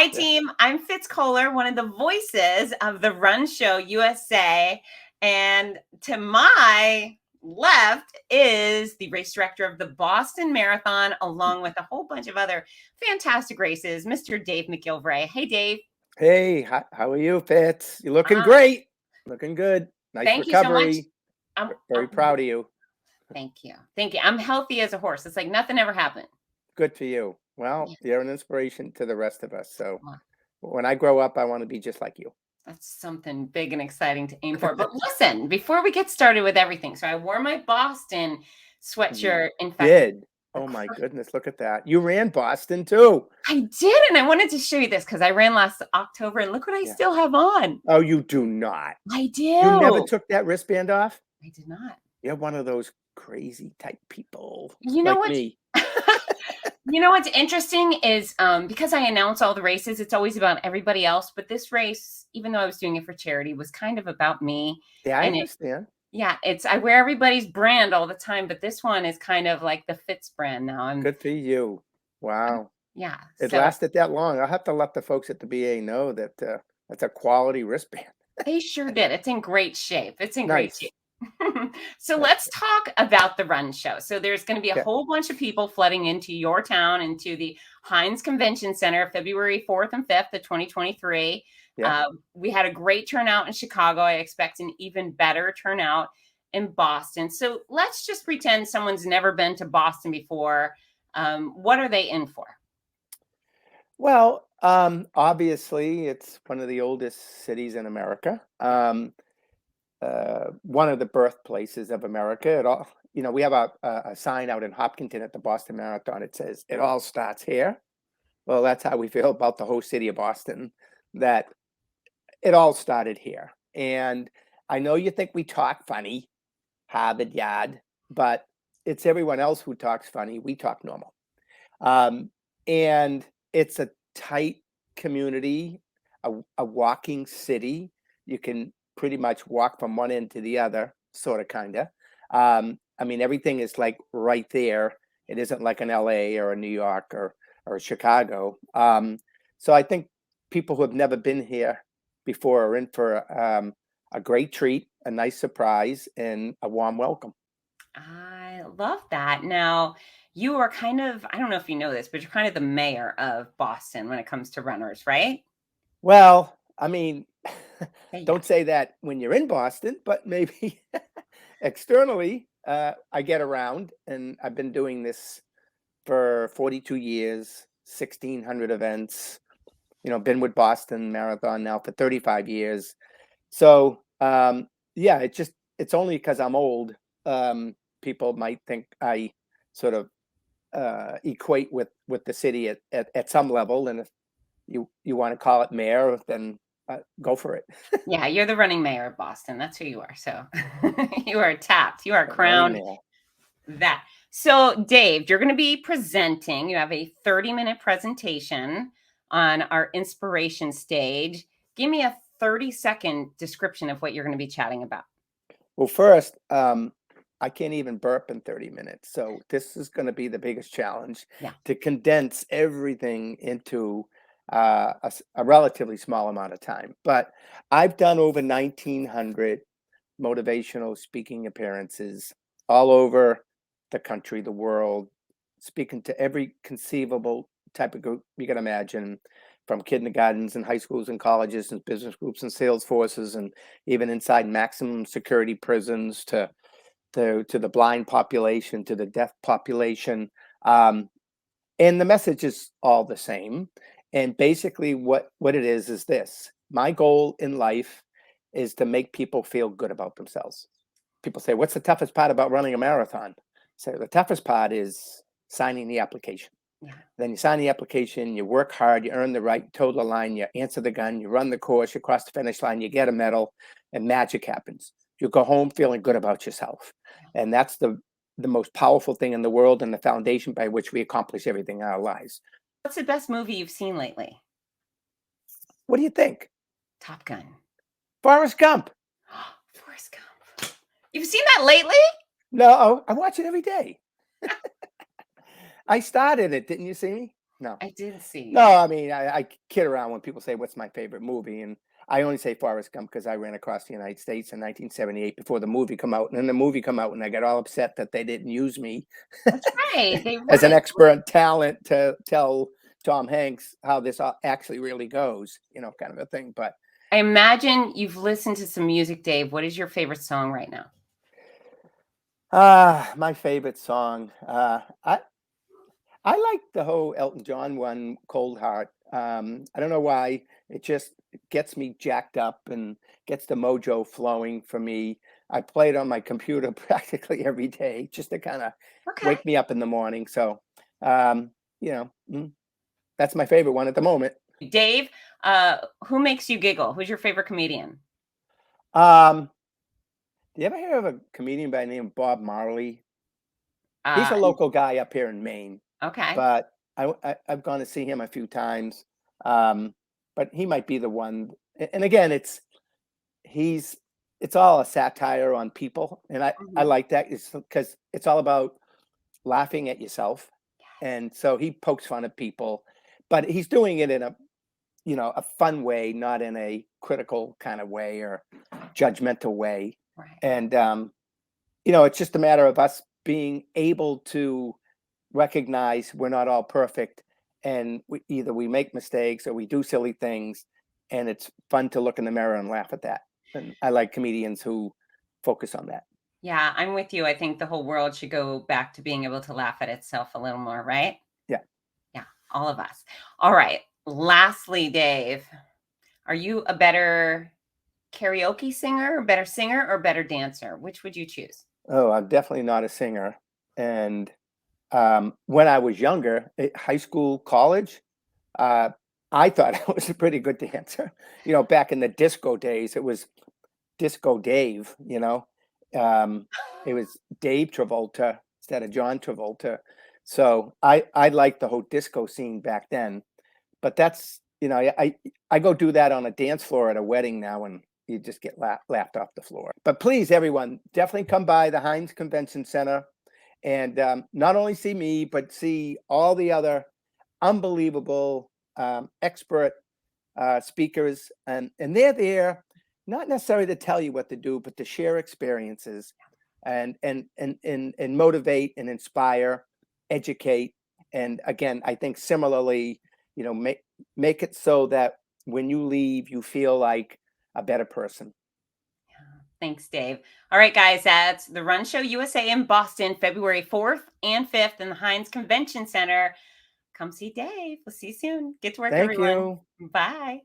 Hi, team. I'm Fitz Koehler, one of the voices of the Run Show USA. And to my left is the race director of the Boston Marathon, along with a whole bunch of other fantastic races, Mr. Dave McGillivray. Hey, Dave. Hey, how are you, Fitz? You're looking great. Looking good. Nice Thank you so much. recovery. Very proud of you. Thank you. Thank you. I'm healthy as a horse. It's like nothing ever happened. Good for you. Well, you're an inspiration to the rest of us. So Wow. when I grow up, I want to be just like you. That's something big and exciting to aim for. But listen, before we get started with everything, so I wore my Boston sweatshirt. In fact, did. Oh my goodness, look at that. You ran Boston too. I did, and I wanted to show you this because I ran last October, and look what I still have on. Oh, you do not. I do. You never took that wristband off? I did not. You're one of those crazy type people. You know like what? me. You know what's interesting is because I announce all the races, it's always about everybody else. But this race, even though I was doing it for charity, was kind of about me. Yeah, I understand. I wear everybody's brand all the time, but this one is kind of like the Fitz brand now. Good for you. Wow. Yeah. It lasted that long. I'll have to let the folks at the BA know that that's a quality wristband. They sure did. It's in great shape. It's in great Nice. shape. So let's talk about the Run Show. So there's going to be a whole bunch of people flooding into your town, into the Heinz Convention Center, February 4th and 5th of 2023. We had a great turnout in Chicago. I expect an even better turnout in Boston. So let's just pretend someone's never been to Boston before. What are they in for? Well, obviously, it's one of the oldest cities in America. One of the birthplaces of America. It all, we have a sign out in Hopkinton at the Boston Marathon. It says, "It all starts here." Well, that's how we feel about the whole city of Boston, that it all started here. And I know you think we talk funny, Harvard Yard, but it's everyone else who talks funny. We talk normal. And it's a tight community, a walking city. You can pretty much walk from one end to the other, sort of, kind of. I mean, everything is like right there. It isn't like an LA or a New York or Chicago. So I think people who have never been here before are in for a great treat, a nice surprise, and a warm welcome. I love that. Now, you are kind of, I don't know if you know this, but you're kind of the mayor of Boston when it comes to runners, right? Well, I mean, don't say that when you're in Boston, but maybe externally, I get around, and I've been doing this for 42 years, 1,600 events, been with Boston Marathon now for 35 years. So, it's only because I'm old. People might think I sort of equate with the city at some level. And if you want to call it mayor, then go for it. Yeah, you're the running mayor of Boston. That's who you are. So you are tapped. You are crowned that. So Dave, you're going to be presenting. You have a 30-minute presentation on our inspiration stage. Give me a 30-second description of what you're going to be chatting about. Well, first, I can't even burp in 30 minutes. So this is going to be the biggest challenge, to condense everything into a relatively small amount of time. But I've done over 1,900 motivational speaking appearances all over the country, the world, speaking to every conceivable type of group you can imagine, from kindergartens and high schools and colleges and business groups and sales forces, and even inside maximum security prisons, to the blind population, to the deaf population. And the message is all the same. And basically what it is this: my goal in life is to make people feel good about themselves. People say, what's the toughest part about running a marathon? So the toughest part is signing the application. Then you sign the application, you work hard, you earn the right, toe the line, you answer the gun, you run the course, you cross the finish line, you get a medal, and magic happens. You go home feeling good about yourself. And that's the most powerful thing in the world, and the foundation by which we accomplish everything in our lives. What's the best movie you've seen lately? What do you think? Top Gun. Forrest Gump. Forrest Gump. You've seen that lately? No, I watch it every day. I started it. Didn't you see me? No. I didn't see No, it. I mean, I kid around when people say, "What's my favorite movie?" And I only say Forrest Gump because I ran across the United States in 1978 before the movie come out, and then the movie come out, and I got all upset that they didn't use me That's right. They as an would. expert talent to tell Tom Hanks how this actually really goes, kind of a thing. But I imagine you've listened to some music, Dave. What is your favorite song right now? my favorite song. I like the whole Elton John one, Cold Heart. I don't know why. It just gets me jacked up and gets the mojo flowing for me. I play it on my computer practically every day just to kind of Okay. wake me up in the morning. So, um, you know, mm, that's my favorite one at the moment. Dave, who makes you giggle? Who's your favorite comedian? Um, do you ever hear of a comedian by the name of Bob Marley? He's a Uh, local guy up here in Maine, okay. but I've gone to see him a few times. Um, but he might be the one. And again, he's it's all a satire on people, and I Mhm. like that. It's because it's all about laughing at yourself, and so he pokes fun at people, but he's doing it in a fun way, not in a critical kind of way or judgmental way. Right. And it's just a matter of us being able to recognize we're not all perfect, and either we make mistakes or we do silly things, and it's fun to look in the mirror and laugh at that. And I like comedians who focus on that. Yeah, I'm with you. I think the whole world should go back to being able to laugh at itself a little more, right? Yeah. Yeah, all of us. All right. Lastly, Dave, are you a better karaoke singer, singer, or better dancer? Which would you choose? Oh, I'm definitely not a singer. And when I was younger, high school, college, uh, I thought I was a pretty good dancer. Back in the disco days, it was Disco Dave, Um, it was Dave Travolta instead of John Travolta. So I liked the whole disco scene back then. But that's, I go do that on a dance floor at a wedding now, and you just get laughed off the floor. But please, everyone, definitely come by the Heinz Convention Center and not only see me, but see all the other unbelievable expert speakers, and they're there not necessarily to tell you what to do, but to share experiences and motivate and inspire, educate, and again, I think similarly, make it so that when you leave, you feel like a better person. Thanks, Dave. All right, guys, that's the Run Show USA in Boston, February 4th and 5th in the Heinz Convention Center. Come see Dave. We'll see you soon. Get to work, Thank everyone. you. Bye.